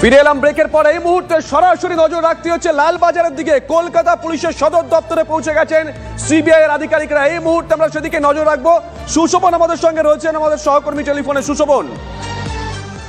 ফিরে এলাম ব্রেকের পর। এই মুহূর্তে সরাসরি নজর রাখতে হচ্ছে লালবাজারের দিকে। কলকাতা পুলিশের সদর দপ্তরে পৌঁছে গেছেন সিবিআই এর আধিকারিকরা। এই মুহূর্তে আমরা সেদিকে নজর রাখবো। সুশোভন আমাদের সঙ্গে রয়েছেন, আমাদের সহকর্মী টেলিফোনে। সুশোভন,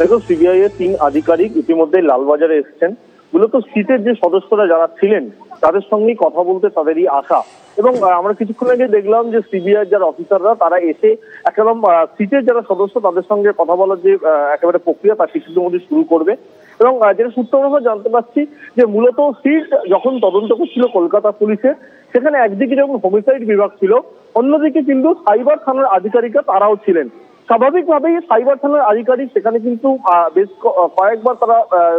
দেখো, সিবিআই এর 3 আধিকারিক ইতিমধ্যে লালবাজারে এসেছেন। মূলত সিটের যে সদস্যরা যারা ছিলেন তাদের সঙ্গেই কথা বলতে তাদেরই আশা। এবং আমরা কিছুক্ষণ আগে দেখলাম যে সিবিআই যারা অফিসাররা তারা এসে একদম সিটের যারা সদস্য তাদের সঙ্গে কথা বলার যে একেবারে প্রক্রিয়া তার কিছুদিনের মধ্যে শুরু করবে। এবং যেটা সূত্র আমরা জানতে পারছি যে মূলত সিট যখন তদন্ত করছিল কলকাতা পুলিশের, সেখানে একদিকে যখন হোমিসাইড বিভাগ ছিল, অন্যদিকে কিন্তু সাইবার থানার আধিকারিকরা তারাও ছিলেন। স্বাভাবিকভাবেই সাইবার থানার আধিকারিক সেখানে কিন্তু বেশ কয়েকবার তারা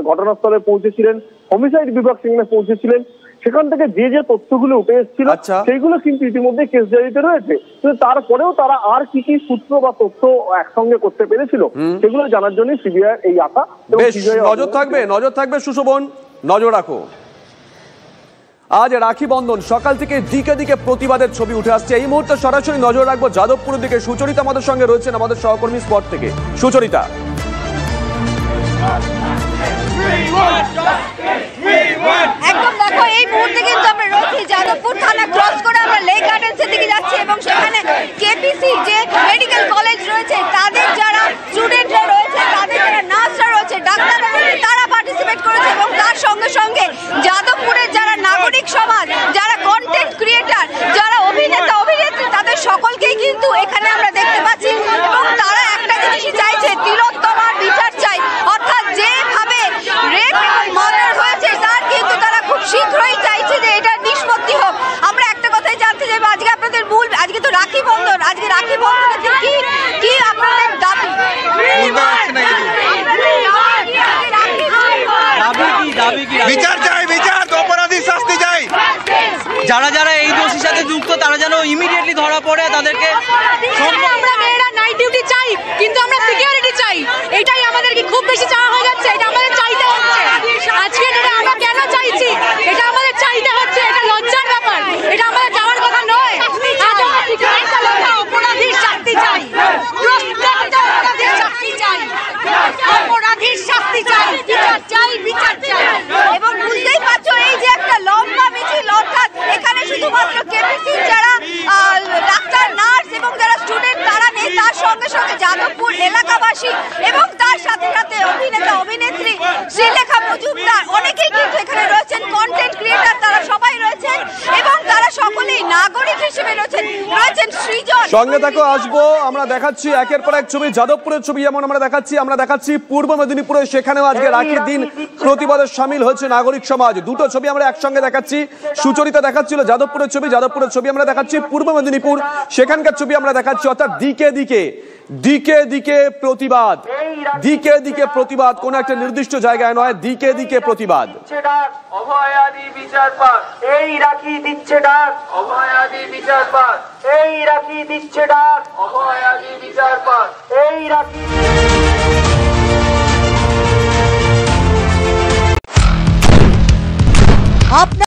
ঘটনাস্থলে পৌঁছেছিলেন, হোমিসাইড বিভাগ সেখানে পৌঁছেছিলেন। সেখান থেকে যে যে তথ্যগুলো উঠে এসেছিল সেইগুলো কিন্তু ইতিমধ্যে কেস ডায়েরিতে রয়েছে। কিন্তু তারপরেও তারা আর কি কি সূত্র বা তথ্য একসঙ্গে করতে পেরেছিল সেগুলো জানার জন্য সিবিআই এই আশা। নজর থাকবে সুশোভন, নজর রাখো। আজ রাখি বন্ধন, সকাল থেকে দিকে দিকে প্রতিবাদের ছবি উঠে আসছে। এই মুহূর্তে সরাসরি নজর রাখবো যাদবপুরের দিকে। সুচরিতা আমাদের সঙ্গে রয়েছেন, আমাদের সহকর্মী স্পট থেকে। সুচরিতা, একদম দেখো, এই মুহূর্তে কিন্তু আমরা রয়েছি যাদবপুর থানা ক্রস করে আমরা লেক গার্ডেন্সের দিকে যাচ্ছি এবং সেখানে কেপিসি যে মেডিকেল কলেজ রয়েছে তাদের যারা স্টুডেন্টরা রয়েছে, তাদের যারা নার্সরা রয়েছে, ডাক্তাররা রয়েছে, তারা পার্টিসিপেট করেছে। এবং তার সঙ্গে সঙ্গে যাদবপুরের যারা নাগরিক সমাজ, যারা কন্টেন্ট ক্রিয়েটার, যারা অভিনেতা অভিনেত্রী, তাদের সকলকেই কিন্তু এখানে আমরা দেখতে পাচ্ছি। এবং তারা একটা জিনিসই চাইছে, তিলোত্তমার বিচার চাই। অর্থাৎ যেভাবে রেপ এবং মার্ডার হয়েছে তার কিন্তু তারা খুব শীঘ্রই চাইছে যে এটার নিষ্পত্তি হোক। আমরা একটা কথাই জানতে চাইবো, আজকে আপনাদের মূল, আজকে তো রাখি বন্ধন, আজকে রাখি বন্ধনে কি কি আপনাদের দাবি? বিচার চাই, বিচার, অপরাধীর শাস্তি চাই। যারা যারা এই দোষীর সাথে যুক্ত তারা যেন ইমিডিয়েটলি ধরা পড়ে, তাদেরকে। আমরা মেয়েরা নাইট ডিউটি চাই, কিন্তু আমরা সিকিউরিটি চাই। এটাই আমাদের কি খুব বেশি চাওয়া হয়ে যাচ্ছে? এটা আমাদের চাইতে হচ্ছে। আজকে এটা আমরা কেন চাইছি? এটা আমাদের চাইতে হচ্ছে। এটা লজ্জার ব্যাপার, এটা আমাদের যাওয়ার কথা নয়। অপরাধীর শাস্তি চাই, অপরাধীর শাস্তি চাই, অপরাধীর শাস্তি চাই, বিচার চাই, বিচার চাই। এবং বুঝতেই পারছো, এই যে একটা লম্বা মিছিল, অর্থাৎ এখানে শুধুমাত্র কেপিসি যারা ডাক্তার, নার্স এবং যারা স্টুডেন্ট তারা নেই, তার সঙ্গে সঙ্গে যাদবপুর এলাকাবাসী এবং তার সাথে সাথে অভিনেতা অভিনেত্রী, শ্রীলেখা মজুমদার, অনেকেই কিন্তু এখানে রয়েছেন, কন্টেন্ট ক্রিয়েটার, তারা সবাই রয়েছেন এবং তারা সকলেই নাগরিক হিসেবে রয়েছেন। সৃজন, সঙ্গে থাকো, আসবো। আমরা দেখাচ্ছি একের পর এক ছবি, যাদবপুরের ছবি যেমন আমরা দেখাচ্ছি পূর্ব মেদিনীপুরে, সেখানেও আজকে রাখির দিন প্রতিবাদে সামিল হয়েছে নাগরিক সমাজ। দুটো ছবি আমরা একসঙ্গে দেখাচ্ছি। সুচরিতা দেখাচ্ছিল যাদবপুরের ছবি আমরা দেখাচ্ছি পূর্ব মেদিনীপুর, সেখানকার ছবি আমরা দেখাচ্ছি। অর্থাৎ দিকে দিকে প্রতিবাদ, দিকে দিকে প্রতিবাদ, কোন একটা নির্দিষ্ট জায়গায় নয়, দিকে দিকে প্রতিবাদ। অভয়াদি বিচার পাক, এই রাখি দিচ্ছে ডাক, অভয়াদি বিচার পাক, এই রাখি দিচ্ছে ডাক, অভয়াদি বিচার পাক, এই রাখি।